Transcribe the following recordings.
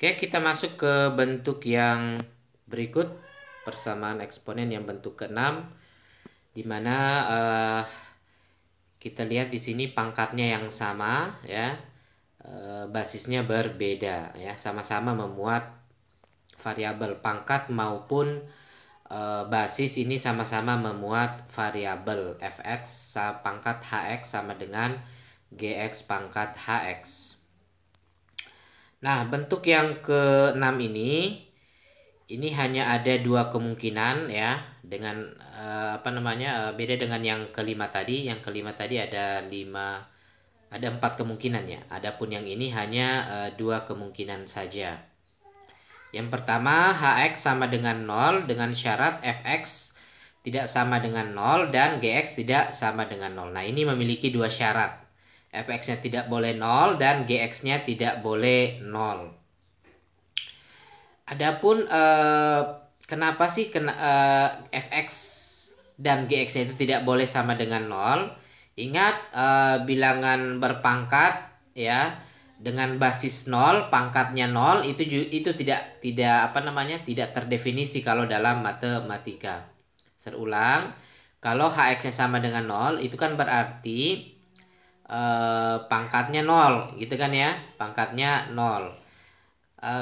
Oke, kita masuk ke bentuk yang berikut, persamaan eksponen yang bentuk ke-6, di mana kita lihat di sini pangkatnya yang sama ya, basisnya berbeda ya, sama-sama memuat variabel pangkat maupun basis ini sama-sama memuat variabel fx pangkat hx sama dengan gx pangkat hx. Nah, bentuk yang ke-6 ini hanya ada dua kemungkinan ya, dengan beda dengan yang kelima tadi. Yang kelima tadi ada 4 kemungkinan ya. Adapun yang ini hanya dua kemungkinan saja. Yang pertama, hx sama dengan 0 dengan syarat fx tidak sama dengan 0 dan gx tidak sama dengan 0. Nah, ini memiliki dua syarat. Fx-nya tidak boleh 0 dan Gx-nya tidak boleh 0. Adapun kenapa sih Fx dan Gx-nya itu tidak boleh sama dengan 0? Ingat, bilangan berpangkat ya dengan basis 0, pangkatnya 0 itu tidak terdefinisi kalau dalam matematika. Serulang, kalau Hx-nya sama dengan 0 itu kan berarti pangkatnya 0 gitu kan ya, pangkatnya 0.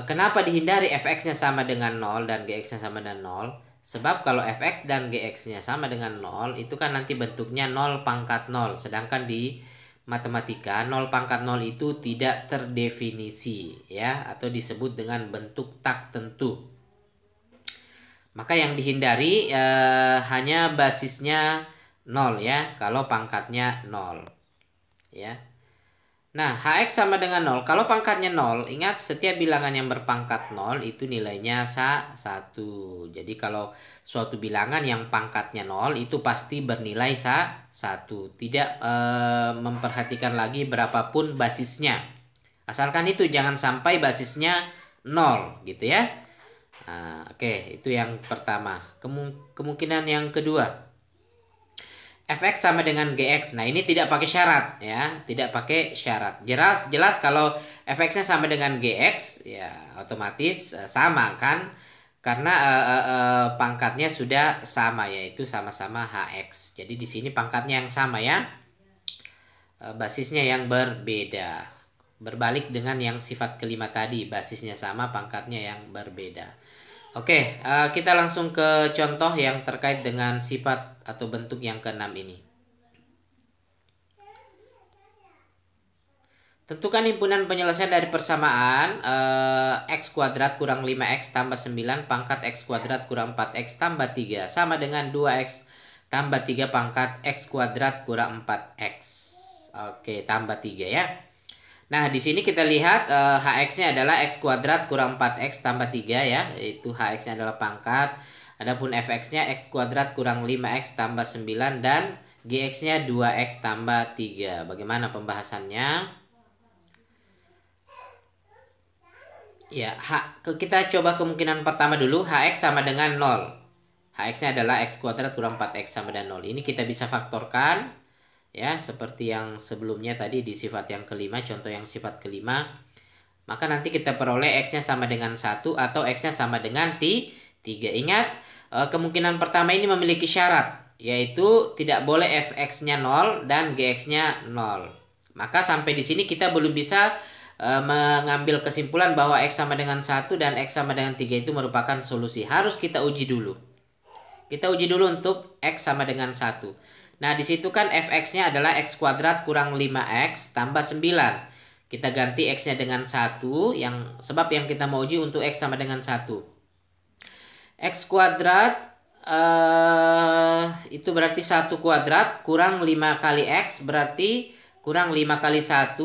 Kenapa dihindari fx-nya sama dengan 0 dan gx-nya sama dengan 0? Sebab kalau fx dan gx-nya sama dengan 0 itu kan nanti bentuknya 0 pangkat 0, sedangkan di matematika 0 pangkat 0 itu tidak terdefinisi ya, atau disebut dengan bentuk tak tentu. Maka yang dihindari hanya basisnya 0 ya, kalau pangkatnya 0. Ya. Nah, hx sama dengan 0. Kalau pangkatnya 0, ingat setiap bilangan yang berpangkat 0 itu nilainya 1. Jadi kalau suatu bilangan yang pangkatnya 0 itu pasti bernilai 1. Tidak memperhatikan lagi berapapun basisnya. Asalkan itu jangan sampai basisnya 0 gitu ya. Nah, oke, itu yang pertama. Kemungkinan yang kedua, fx sama dengan gx. Nah, ini tidak pakai syarat ya, tidak pakai syarat. Jelas kalau fx-nya sama dengan gx ya otomatis sama kan? Karena pangkatnya sudah sama, yaitu sama-sama hx. Jadi di sini pangkatnya yang sama ya. Basisnya yang berbeda. Berbalik dengan yang sifat kelima tadi, basisnya sama, pangkatnya yang berbeda. Oke, kita langsung ke contoh yang terkait dengan sifat atau bentuk yang ke-6 ini. Tentukan himpunan penyelesaian dari persamaan x kuadrat kurang 5x tambah 9 pangkat x kuadrat kurang 4x tambah 3 sama dengan 2x tambah 3 pangkat x kuadrat kurang 4x. Oke, tambah 3 ya. Nah, di sini kita lihat hx-nya adalah x kuadrat kurang 4x tambah 3 ya, yaitu hx-nya adalah pangkat. Adapun fx-nya x kuadrat kurang 5x tambah 9 dan gx-nya 2x tambah 3. Bagaimana pembahasannya? Ya, kita coba kemungkinan pertama dulu, hx sama dengan 0. Hx-nya adalah x kuadrat kurang 4x sama dengan 0. Ini kita bisa faktorkan. Ya, seperti yang sebelumnya tadi di sifat yang kelima, contoh yang sifat kelima. Maka nanti kita peroleh x-nya sama dengan 1 atau x-nya sama dengan 3. Ingat, kemungkinan pertama ini memiliki syarat, yaitu tidak boleh fx-nya 0 dan gx-nya 0. Maka sampai di sini kita belum bisa mengambil kesimpulan bahwa x sama dengan 1 dan x sama dengan 3 itu merupakan solusi. Harus kita uji dulu. Kita uji dulu untuk x sama dengan 1. Nah, di situ kan fx-nya adalah x kuadrat kurang 5x tambah 9. Kita ganti x-nya dengan 1, sebab yang kita mau uji untuk x sama dengan 1. X kuadrat itu berarti 1 kuadrat kurang 5 kali x berarti kurang 5 kali 1.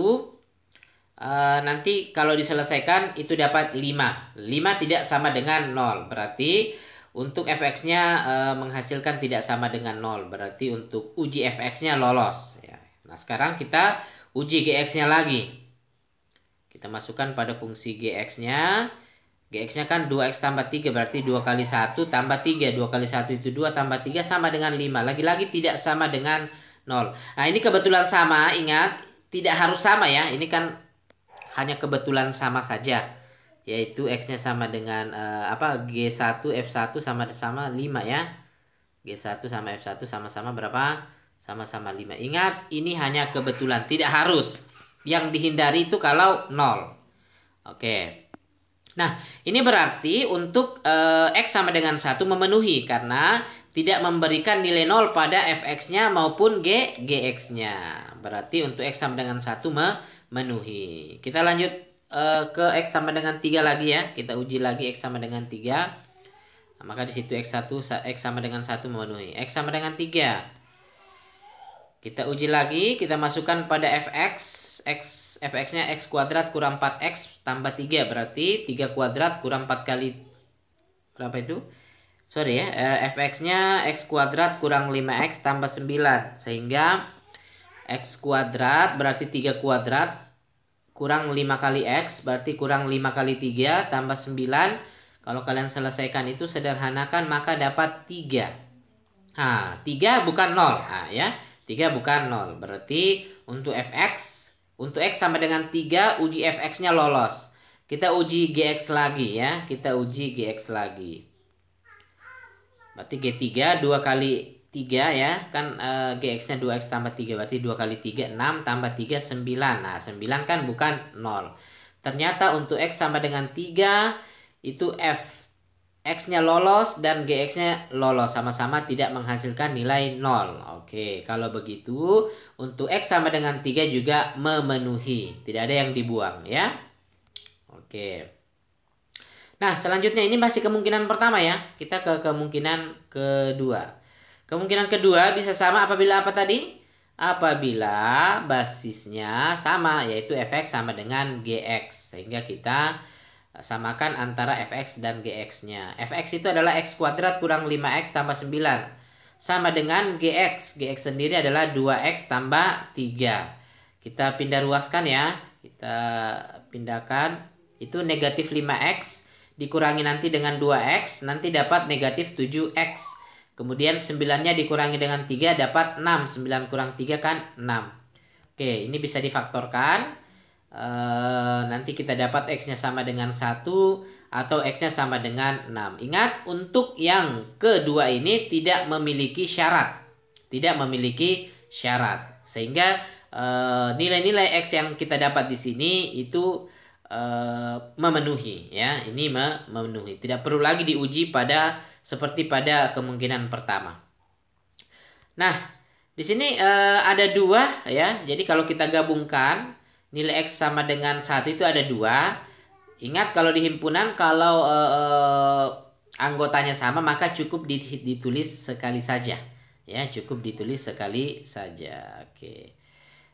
Nanti kalau diselesaikan itu dapat 5. 5 tidak sama dengan 0. Berarti untuk fx-nya menghasilkan tidak sama dengan 0. Berarti untuk uji fx-nya lolos. Ya. Nah, sekarang kita uji gx-nya lagi. Kita masukkan pada fungsi gx-nya. Gx-nya kan 2x tambah 3. Berarti 2 kali 1 tambah 3. 2 kali 1 itu 2 tambah 3 sama dengan 5. Lagi-lagi tidak sama dengan 0. Nah, ini kebetulan sama. Ingat, tidak harus sama ya. Ini kan hanya kebetulan sama saja. yaitu X-nya sama dengan G1 F1 sama-sama 5 ya. G1 sama F1 sama-sama berapa? Sama-sama 5. Ingat, ini hanya kebetulan, tidak harus. Yang dihindari itu kalau 0. Oke. Nah, ini berarti untuk X sama dengan 1 memenuhi karena tidak memberikan nilai 0 pada fx-nya maupun gx-nya. Berarti untuk X sama dengan 1 memenuhi. Kita lanjut ke X sama dengan 3 lagi ya. Kita uji lagi X sama dengan 3. Nah, maka di situ X1 X sama dengan 1 memenuhi. X sama dengan 3. Kita uji lagi, kita masukkan pada fx-nya x kuadrat kurang 4x tambah 3, berarti 3 kuadrat kurang 4 kali berapa itu? Sorry ya, fx-nya x kuadrat kurang 5x tambah 9, sehingga x kuadrat berarti 3 kuadrat kurang 5 kali x, berarti kurang 5 kali 3 tambah 9. Kalau kalian selesaikan itu sederhanakan maka dapat 3. Nah, 3 bukan 0. Nah, ya. 3 bukan 0. Berarti untuk untuk X sama dengan 3, uji fx-nya lolos. Kita uji gx lagi ya. Kita uji gx lagi. Berarti G3 2 kali 3 ya. Kan gx-nya 2x tambah 3. Berarti 2 kali 3, 6 tambah 3, 9. Nah, 9 kan bukan 0. Ternyata untuk X sama dengan 3, itu fx-nya lolos dan gx-nya lolos, sama-sama tidak menghasilkan nilai 0. Oke, kalau begitu untuk X sama dengan 3 juga memenuhi, tidak ada yang dibuang ya. Oke. Nah, selanjutnya ini masih kemungkinan pertama ya. Kita ke kemungkinan kedua. Kemungkinan kedua bisa sama apabila apa tadi? Apabila basisnya sama, yaitu fx sama dengan gx, sehingga kita samakan antara fx dan gx-nya. Fx itu adalah x kuadrat kurang 5x tambah 9. Sama dengan gx. Gx sendiri adalah 2x tambah 3. Kita pindah ruaskan ya. Kita pindahkan. Itu negatif 5x dikurangi nanti dengan 2x. Nanti dapat negatif 7x. Kemudian 9-nya dikurangi dengan 3 dapat 6. 9 kurang 3 kan 6. Oke, ini bisa difaktorkan. Nanti kita dapat X-nya sama dengan 1 atau X-nya sama dengan 6. Ingat, untuk yang kedua ini tidak memiliki syarat. Tidak memiliki syarat. Sehingga nilai-nilai X yang kita dapat di sini itu memenuhi ya. Ini memenuhi. Tidak perlu lagi diuji seperti pada kemungkinan pertama. Nah, di sini ada 2 ya. Jadi kalau kita gabungkan nilai X sama dengan 1 itu ada 2. Ingat, kalau di himpunan, kalau anggotanya sama maka cukup ditulis sekali saja. Ya, cukup ditulis sekali saja. Oke.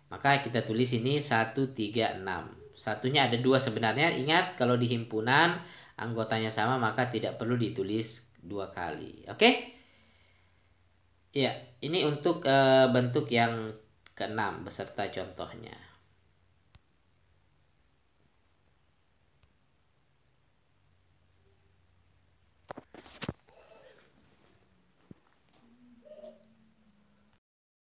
Maka kita tulis ini 1, 3, 6. Satunya ada 2 sebenarnya. Ingat, kalau di himpunan anggotanya sama maka tidak perlu ditulis 2 kali. Oke? Ya, ini untuk bentuk yang ke-6 beserta contohnya.